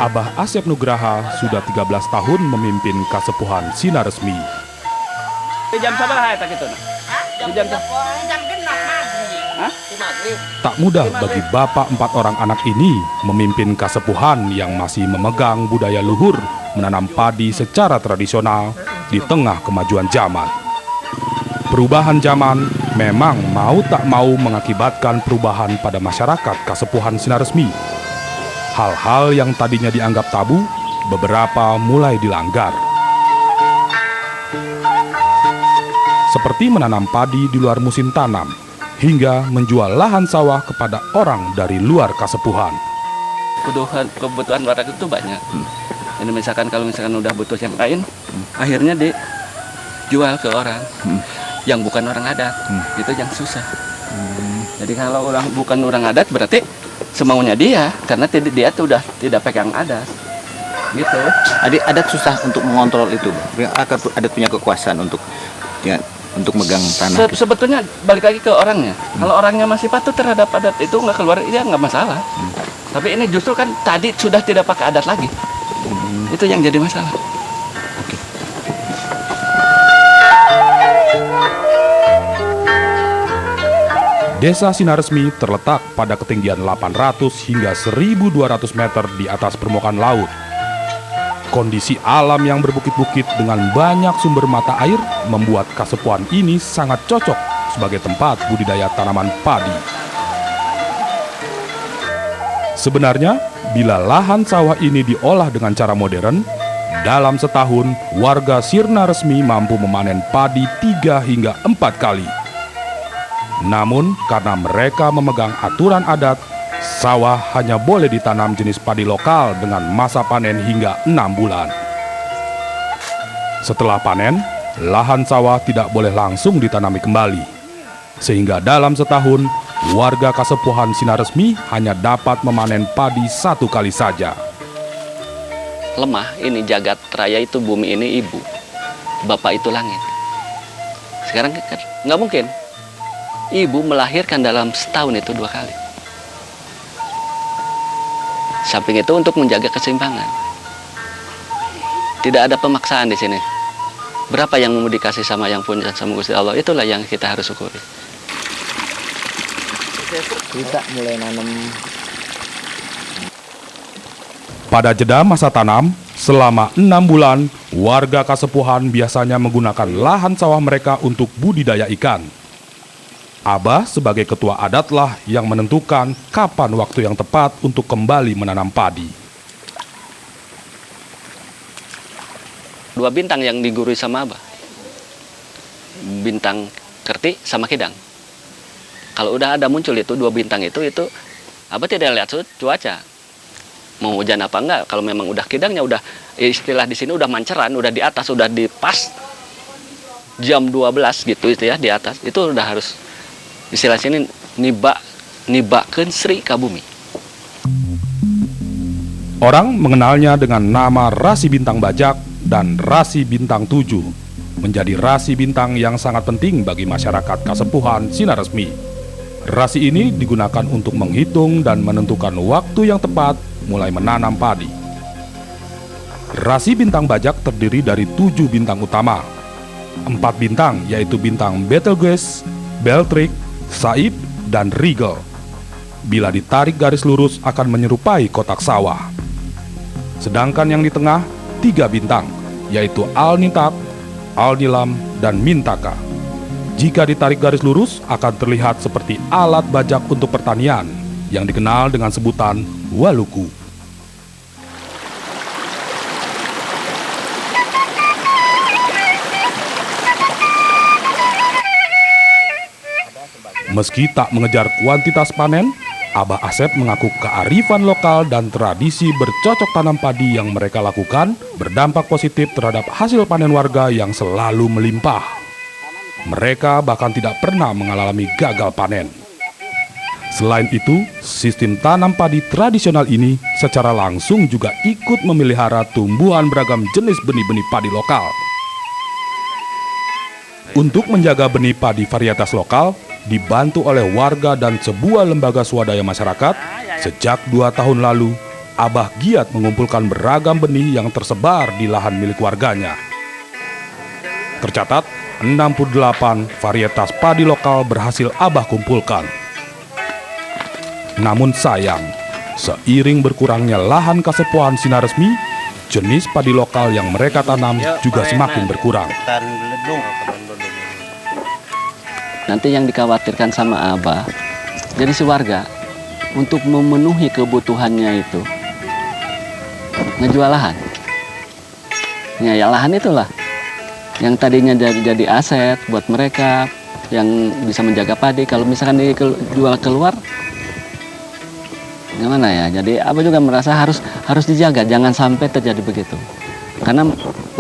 Abah Asep Nugraha sudah 13 tahun memimpin Kasepuhan Sinaresmi. Jam sabar eta kitu. Jam Tak mudah bagi bapak 4 orang anak ini memimpin Kasepuhan yang masih memegang budaya luhur menanam padi secara tradisional di tengah kemajuan zaman. Perubahan zaman memang mau tak mau mengakibatkan perubahan pada masyarakat Kasepuhan Sinaresmi. Hal-hal yang tadinya dianggap tabu, beberapa mulai dilanggar. Seperti menanam padi di luar musim tanam, hingga menjual lahan sawah kepada orang dari luar Kasepuhan. Kebutuhan warga itu banyak. Ini misalkan kalau udah butuh yang lain, akhirnya dijual ke orang yang bukan orang adat. Itu yang susah. Jadi kalau bukan orang adat berarti semaunya dia, karena dia tuh udah tidak pegang adat. Gitu. Adat susah untuk mengontrol itu. Adat punya kekuasaan untuk megang tanah. Sebetulnya balik lagi ke orangnya. Kalau orangnya masih patuh terhadap adat itu nggak keluar, dia nggak masalah. Tapi ini justru kan tadi sudah tidak pakai adat lagi. Itu yang jadi masalah. Desa Sinaresmi terletak pada ketinggian 800 hingga 1.200 meter di atas permukaan laut. Kondisi alam yang berbukit-bukit dengan banyak sumber mata air membuat Kasepuhan ini sangat cocok sebagai tempat budidaya tanaman padi. Sebenarnya, bila lahan sawah ini diolah dengan cara modern, dalam setahun warga Sinaresmi mampu memanen padi 3 hingga 4 kali. Namun, karena mereka memegang aturan adat, sawah hanya boleh ditanam jenis padi lokal dengan masa panen hingga 6 bulan. Setelah panen, lahan sawah tidak boleh langsung ditanami kembali. Sehingga dalam setahun, warga Kasepuhan Sinaresmi hanya dapat memanen padi 1 kali saja. Lemah ini jagat raya itu, bumi ini ibu, bapak itu langit. Sekarang nggak mungkin ibu melahirkan dalam setahun itu 2 kali. Samping itu untuk menjaga keseimbangan. Tidak ada pemaksaan di sini. Berapa yang mau dikasih sama yang punya sama Gusti Allah, itulah yang kita harus syukuri. Kita mulai nanam. Pada jeda masa tanam, selama 6 bulan, warga Kasepuhan biasanya menggunakan lahan sawah mereka untuk budidaya ikan. Abah sebagai ketua adatlah yang menentukan kapan waktu yang tepat untuk kembali menanam padi. 2 bintang yang digurui sama Abah. Bintang Kerti sama Kidang. Kalau udah ada muncul itu 2 bintang itu Abah tidak lihat cuaca. Mau hujan apa enggak, kalau memang udah Kidangnya udah istilah di sini udah manceran, udah di atas, udah di pas jam 12 gitu itu ya di atas. Itu udah harus istilah sini nibakeun Sri ka bumi. Orang mengenalnya dengan nama rasi bintang bajak dan rasi bintang 7, menjadi rasi bintang yang sangat penting bagi masyarakat Kasepuhan Sinaresmi. Rasi ini digunakan untuk menghitung dan menentukan waktu yang tepat mulai menanam padi. Rasi bintang bajak terdiri dari 7 bintang utama. 4 bintang yaitu bintang Betelgeuse, Beltrik, Saib, dan Rigel. Bila ditarik garis lurus akan menyerupai kotak sawah. Sedangkan yang di tengah 3 bintang, yaitu Al-Nitab, Al-Nilam, dan Mintaka. Jika ditarik garis lurus akan terlihat seperti alat bajak untuk pertanian yang dikenal dengan sebutan waluku. Meski tak mengejar kuantitas panen, Abah Asep mengaku kearifan lokal dan tradisi bercocok tanam padi yang mereka lakukan berdampak positif terhadap hasil panen warga yang selalu melimpah. Mereka bahkan tidak pernah mengalami gagal panen. Selain itu, sistem tanam padi tradisional ini secara langsung juga ikut memelihara tumbuhan beragam jenis benih-benih padi lokal. Untuk menjaga benih padi varietas lokal, dibantu oleh warga dan sebuah lembaga swadaya masyarakat, sejak 2 tahun lalu, Abah giat mengumpulkan beragam benih yang tersebar di lahan milik warganya. Tercatat, 68 varietas padi lokal berhasil Abah kumpulkan. Namun sayang, seiring berkurangnya lahan kasepuan Sinaresmi, jenis padi lokal yang mereka tanam juga semakin berkurang. Nanti yang dikhawatirkan sama Abah, jadi si warga, untuk memenuhi kebutuhannya itu, ngejual lahan. Ya lahan itulah yang tadinya jadi aset buat mereka yang bisa menjaga padi. Kalau misalkan dijual keluar, gimana ya? Jadi Abah juga merasa harus dijaga, jangan sampai terjadi begitu. Karena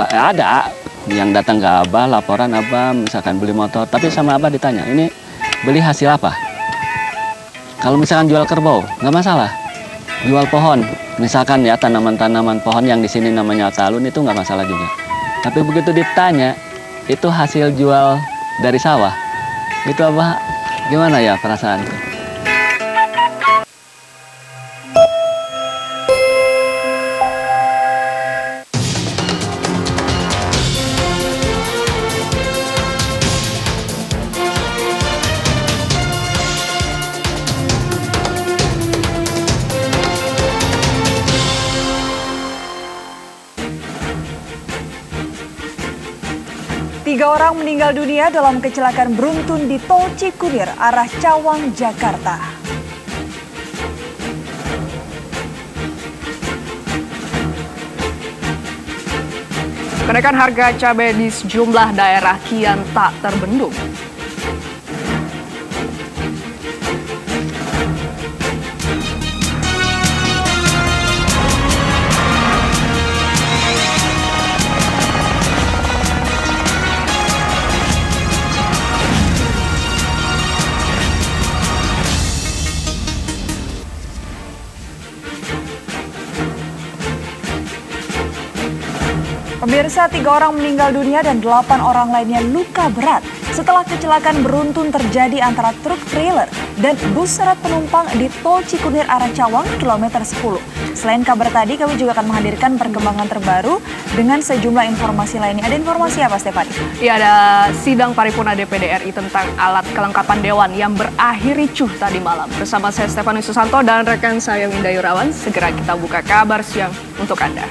ada yang datang ke Abah, laporan Abah misalkan beli motor, tapi sama Abah ditanya, ini beli hasil apa? Kalau misalkan jual kerbau, nggak masalah. Jual pohon, misalkan ya tanaman-tanaman pohon yang di sini namanya talun, itu nggak masalah juga. Tapi begitu ditanya, itu hasil jual dari sawah, itu Abah gimana ya perasaan? Tiga orang meninggal dunia dalam kecelakaan beruntun di Tol Cikunir arah Cawang, Jakarta. Kenaikan harga cabai di sejumlah daerah kian tak terbendung. Pemirsa, 3 orang meninggal dunia dan 8 orang lainnya luka berat setelah kecelakaan beruntun terjadi antara truk trailer dan bus syarat penumpang di Tol Cikunir arah Cawang, kilometer 10. Selain kabar tadi, kami juga akan menghadirkan perkembangan terbaru dengan sejumlah informasi lainnya. Ada informasi apa, Stefani? Ya, ada sidang paripurna DPD RI tentang alat kelengkapan Dewan yang berakhir ricuh tadi malam. Bersama saya Stefani Susanto dan rekan saya Winda Yurawan, segera kita buka kabar siang untuk Anda.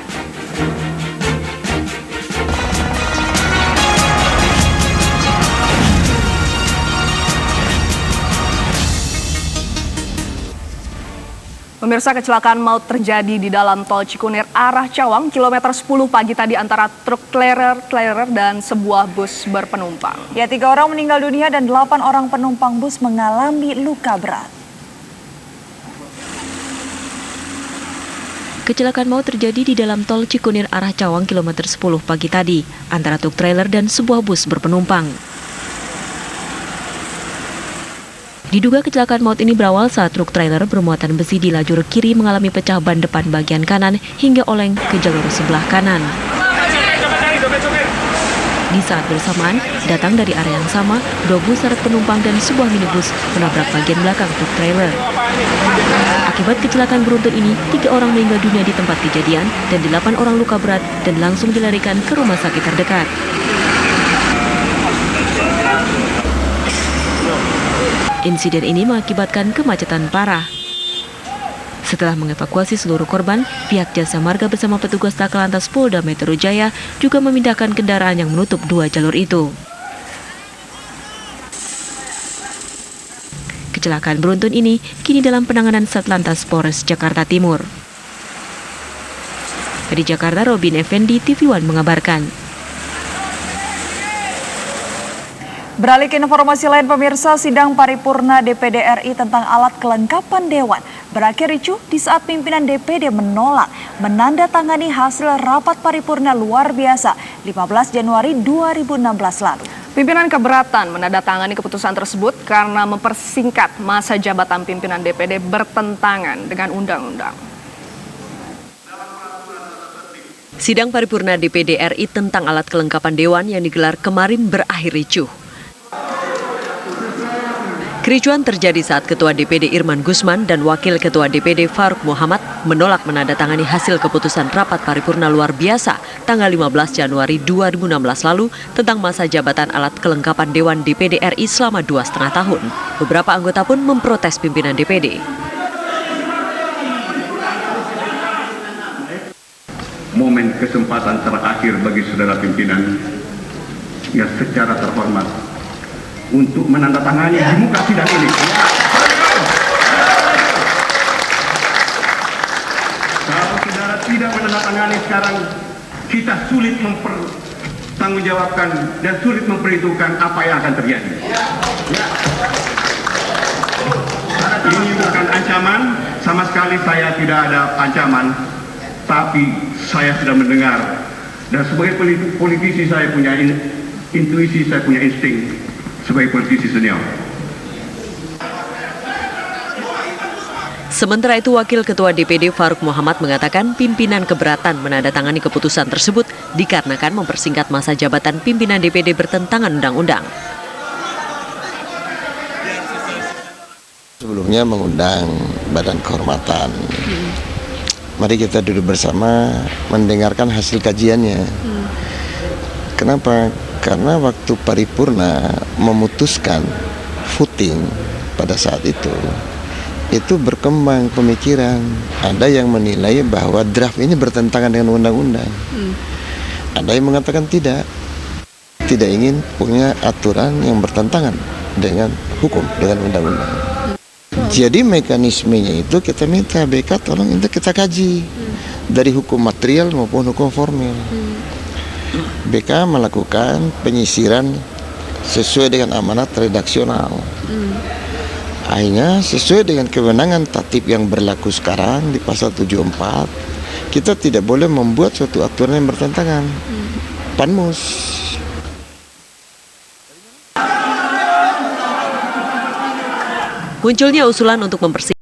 Pemirsa, kecelakaan maut terjadi di dalam Tol Cikunir arah Cawang, kilometer 10 pagi tadi antara truk trailer dan sebuah bus berpenumpang. Ya, 3 orang meninggal dunia dan 8 orang penumpang bus mengalami luka berat. Kecelakaan maut terjadi di dalam Tol Cikunir arah Cawang, kilometer 10 pagi tadi antara truk trailer dan sebuah bus berpenumpang. Diduga kecelakaan maut ini berawal saat truk trailer bermuatan besi di lajur kiri mengalami pecah ban depan bagian kanan hingga oleng ke jalur sebelah kanan. Di saat bersamaan, datang dari area yang sama, 2 bus syarat penumpang dan sebuah minibus menabrak bagian belakang truk trailer. Akibat kecelakaan beruntun ini, 3 orang meninggal dunia di tempat kejadian dan 8 orang luka berat dan langsung dilarikan ke rumah sakit terdekat. Insiden ini mengakibatkan kemacetan parah. Setelah mengevakuasi seluruh korban, pihak Jasa Marga bersama petugas Laka-Lantas Polda Metro Jaya juga memindahkan kendaraan yang menutup 2 jalur itu. Kecelakaan beruntun ini kini dalam penanganan Satlantas Polres Jakarta Timur. Dari Jakarta, Robin Effendi, TV One mengabarkan. Beralih ke informasi lain, pemirsa, sidang paripurna DPD RI tentang alat kelengkapan Dewan berakhir ricuh di saat pimpinan DPD menolak menandatangani hasil rapat paripurna luar biasa 15 Januari 2016 lalu. Pimpinan keberatan menandatangani keputusan tersebut karena mempersingkat masa jabatan pimpinan DPD bertentangan dengan undang-undang. Sidang paripurna DPD RI tentang alat kelengkapan Dewan yang digelar kemarin berakhir ricuh. Kericuan terjadi saat Ketua DPD Irman Gusman dan Wakil Ketua DPD Faruk Muhammad menolak menandatangani hasil keputusan rapat paripurna luar biasa tanggal 15 Januari 2016 lalu tentang masa jabatan alat kelengkapan Dewan DPD RI selama 2,5 tahun. Beberapa anggota pun memprotes pimpinan DPD. Momen kesempatan terakhir bagi saudara pimpinan yang secara terhormat untuk menandatangani di muka sidang ini. Kalau saudara tidak menandatangani sekarang, kita sulit mempertanggungjawabkan dan sulit memperhitungkan apa yang akan terjadi. Ini bukan ancaman, sama sekali saya tidak ada ancaman, tapi saya sudah mendengar. Dan sebagai politisi saya punya intuisi, saya punya insting. Sebagai politisi senior. Sementara itu, Wakil Ketua DPD Faruk Muhammad mengatakan pimpinan keberatan menandatangani keputusan tersebut dikarenakan mempersingkat masa jabatan pimpinan DPD bertentangan undang-undang. Sebelumnya mengundang Badan Kehormatan. Mari kita duduk bersama mendengarkan hasil kajiannya. Kenapa? Karena waktu paripurna memutuskan voting pada saat itu berkembang pemikiran. Ada yang menilai bahwa draft ini bertentangan dengan undang-undang. Ada yang mengatakan tidak ingin punya aturan yang bertentangan dengan hukum, dengan undang-undang. Jadi mekanismenya itu kita minta BK tolong itu kita kaji dari hukum material maupun hukum formil. BK melakukan penyisiran sesuai dengan amanat redaksional. Akhirnya sesuai dengan kewenangan tatib yang berlaku sekarang di pasal 74, kita tidak boleh membuat suatu aturan yang bertentangan. Panmus. Munculnya usulan untuk mempersingkat